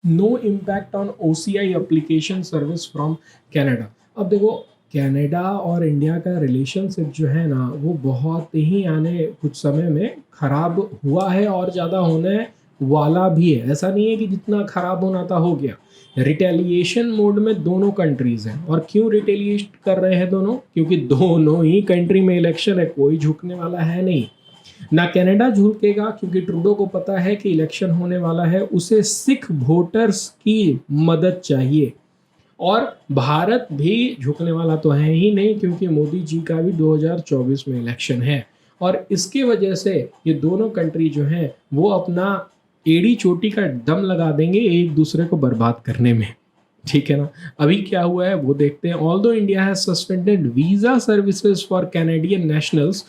No impact on OCI application service from Canada. अब देखो, Canada और इंडिया का रिलेशनशिप जो है ना, वो बहुत ही आने कुछ समय में ख़राब हुआ है और ज़्यादा होने वाला भी है। ऐसा नहीं है कि जितना ख़राब होना था हो गया। रिटेलिएशन मोड में दोनों कंट्रीज़ हैं। और क्यों रिटेलिएट कर रहे हैं दोनों? क्योंकि दोनों ही कंट्री में इलेक्शन है, कोई झुकने वाला है नहीं। ना कनाडा झुकेगा, क्योंकि ट्रूडो को पता है कि इलेक्शन होने वाला है, उसे सिख वोटर्स की मदद चाहिए। और भारत भी झुकने वाला तो है ही नहीं, क्योंकि मोदी जी का भी 2024 में इलेक्शन है। और इसकी वजह से ये दोनों कंट्री जो हैं वो अपना एड़ी चोटी का दम लगा देंगे एक दूसरे को बर्बाद करने में। ठीक है ना? अभी क्या हुआ है वो देखते हैं। Although India has suspended visa services for Canadian nationals,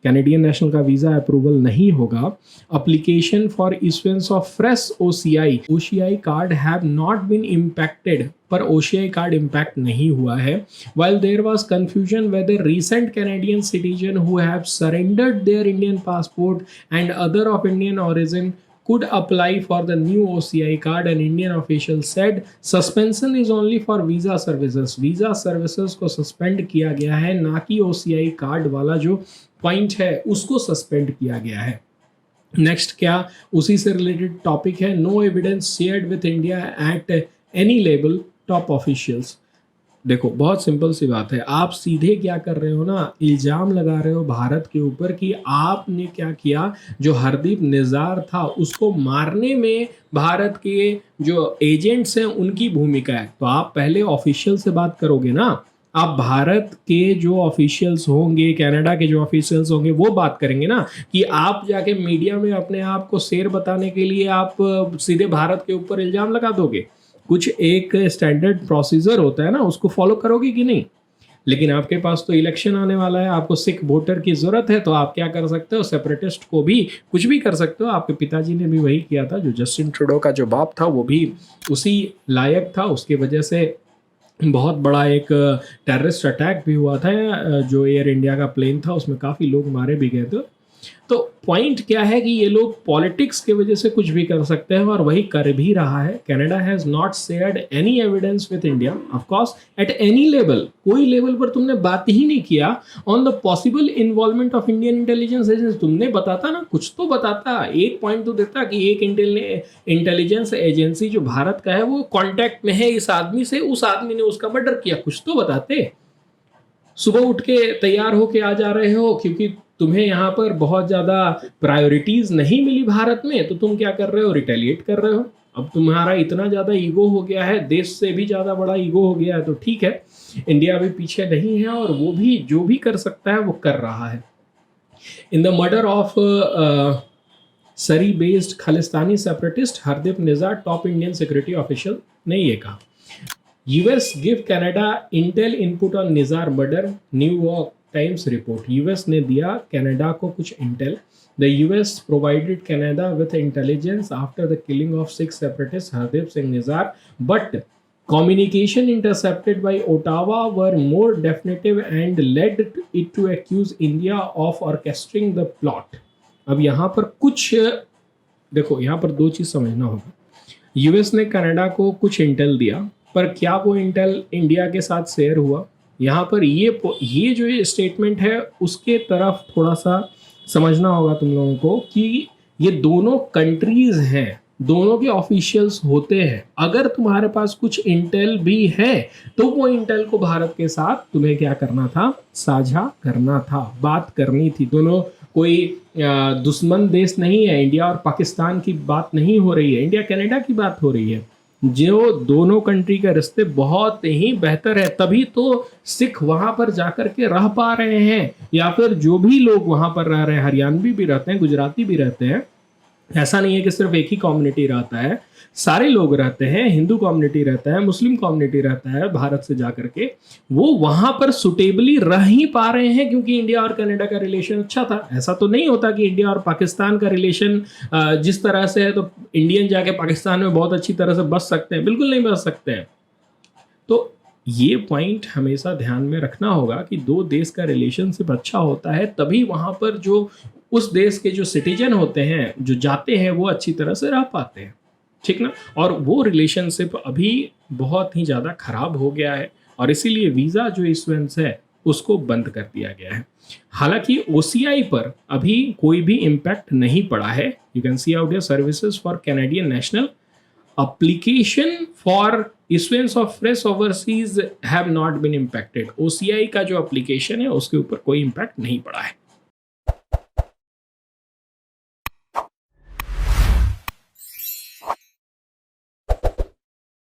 Canadian national का वीज़ा अप्रूवल नहीं होगा। Application for issuance of fresh OCI card have not been impacted, पर ओसीआई कार्ड इम्पैक्ट नहीं हुआ है। While there was confusion whether recent Canadian citizen who have surrendered their Indian passport and other of Indian origin could apply for the new OCI card, and Indian officials said suspension is only for visa services. Visa services को suspend किया गया है, ना कि OCI card वाला जो point है उसको सस्पेंड किया गया है। नेक्स्ट क्या, उसी से रिलेटेड टॉपिक है। No evidence shared with India at any level top officials. देखो, बहुत सिंपल सी बात है। आप सीधे क्या कर रहे हो ना, इल्ज़ाम लगा रहे हो भारत के ऊपर कि आपने क्या किया, जो हरदीप निज़ार था उसको मारने में भारत के जो एजेंट्स हैं उनकी भूमिका है। तो आप पहले ऑफिशियल से बात करोगे ना। आप भारत के जो ऑफिशियल्स होंगे, कनाडा के जो ऑफिशियल्स होंगे, वो बात करेंगे ना, कि आप जाके मीडिया में अपने आप को शेर बताने के लिए आप सीधे भारत के ऊपर इल्ज़ाम लगा दोगे। कुछ एक स्टैंडर्ड प्रोसीजर होता है ना, उसको फॉलो करोगे कि नहीं? लेकिन आपके पास तो इलेक्शन आने वाला है, आपको सिख वोटर की ज़रूरत है, तो आप क्या कर सकते हो, सेपरेटिस्ट को भी कुछ भी कर सकते हो। आपके पिताजी ने भी वही किया था। जो जस्टिन ट्रूडो का जो बाप था वो भी उसी लायक था। उसकी वजह से बहुत बड़ा एक टेररिस्ट अटैक भी हुआ था। जो एयर इंडिया का प्लेन था उसमें काफ़ी लोग मारे भी गए थे। तो पॉइंट क्या है कि ये लोग पॉलिटिक्स की वजह से कुछ भी कर सकते हैं, और वही कर भी रहा है। Canada has not shared any evidence with India, of course eight any level. कोई लेवल पर तुमने बात ही नहीं किया on the possible involvement of Indian intelligence agency. तुमने बताता ना, कुछ तो बताता, एक पॉइंट तो देता कि एक इंटेलिजेंस एजेंसी जो भारत का है वो कॉन्टैक्ट में है इस आदमी से, उस आदमी ने उसका मर्डर किया, कुछ तो बताते। सुबह उठ के तैयार होके आ जा रहे हो क्योंकि तुम्हें यहाँ पर बहुत ज़्यादा प्रायोरिटीज़ नहीं मिली भारत में, तो तुम क्या कर रहे हो, रिटेलिएट कर रहे हो। अब तुम्हारा इतना ज़्यादा ईगो हो गया है, देश से भी ज़्यादा बड़ा ईगो हो गया है, तो ठीक है, इंडिया भी पीछे नहीं है और वो भी जो भी कर सकता है वो कर रहा है। इन द मर्डर ऑफ सरी based Khalistani separatist Hardeep Nizar, top Indian security official ने ये कहा। US give Canada Intel input on Nizar murder, New York times report. US ने दिया कनाडा को कुछ Intel. The US provided Canada with intelligence after the killing of 6 separatist Hardeep Singh Nizar, but communication intercepted by Ottawa were more definitive and led it to accuse India of orchestrating the plot. अब यहाँ पर कुछ देखो, यहाँ पर दो चीज़ समझना होगा। यूएस ने कनाडा को कुछ इंटेल दिया, पर क्या वो इंटेल इंडिया के साथ शेयर हुआ? यहाँ पर ये जो ये स्टेटमेंट है उसके तरफ थोड़ा सा समझना होगा तुम लोगों को कि ये दोनों कंट्रीज हैं, दोनों के ऑफिशियल्स होते हैं। अगर तुम्हारे पास कुछ इंटेल भी है तो वो इंटेल को भारत के साथ तुम्हें क्या करना था, साझा करना था, बात करनी थी। दोनों कोई दुश्मन देश नहीं है। इंडिया और पाकिस्तान की बात नहीं हो रही है, इंडिया कनाडा की बात हो रही है। जो दोनों कंट्री के रिश्ते बहुत ही बेहतर है, तभी तो सिख वहाँ पर जाकर के रह पा रहे हैं, या फिर जो भी लोग वहाँ पर रह रहे हैं, हरियाणवी भी रहते हैं, गुजराती भी रहते हैं। ऐसा नहीं है कि सिर्फ एक ही कम्युनिटी रहता है, सारे लोग रहते हैं। हिंदू कम्युनिटी रहता है, मुस्लिम कम्युनिटी रहता है भारत से जाकर के। वो वहाँ पर सुटेबली रह ही पा रहे हैं क्योंकि इंडिया और कनाडा का रिलेशन अच्छा था। ऐसा तो नहीं होता कि इंडिया और पाकिस्तान का रिलेशन जिस तरह से है तो इंडियन जाके पाकिस्तान में बहुत अच्छी तरह से बस सकते हैं, बिल्कुल नहीं बस सकते हैं। तो ये पॉइंट हमेशा ध्यान में रखना होगा कि दो देश का रिलेशनशिप अच्छा होता है, तभी वहाँ पर जो उस देश के जो सिटीजन होते हैं, जो जाते हैं, वो अच्छी तरह से रह पाते हैं। ठीक ना। और वो रिलेशनशिप अभी बहुत ही ज़्यादा खराब हो गया है और इसीलिए वीज़ा जो इशुएंस है उसको बंद कर दिया गया है। हालांकि ओसीआई पर अभी कोई भी इम्पैक्ट नहीं पड़ा है। You can see out your services for Canadian national application for issuance of fresh overseas have not been impacted। OCI का जो एप्लीकेशन है उसके ऊपर कोई इम्पैक्ट नहीं पड़ा है।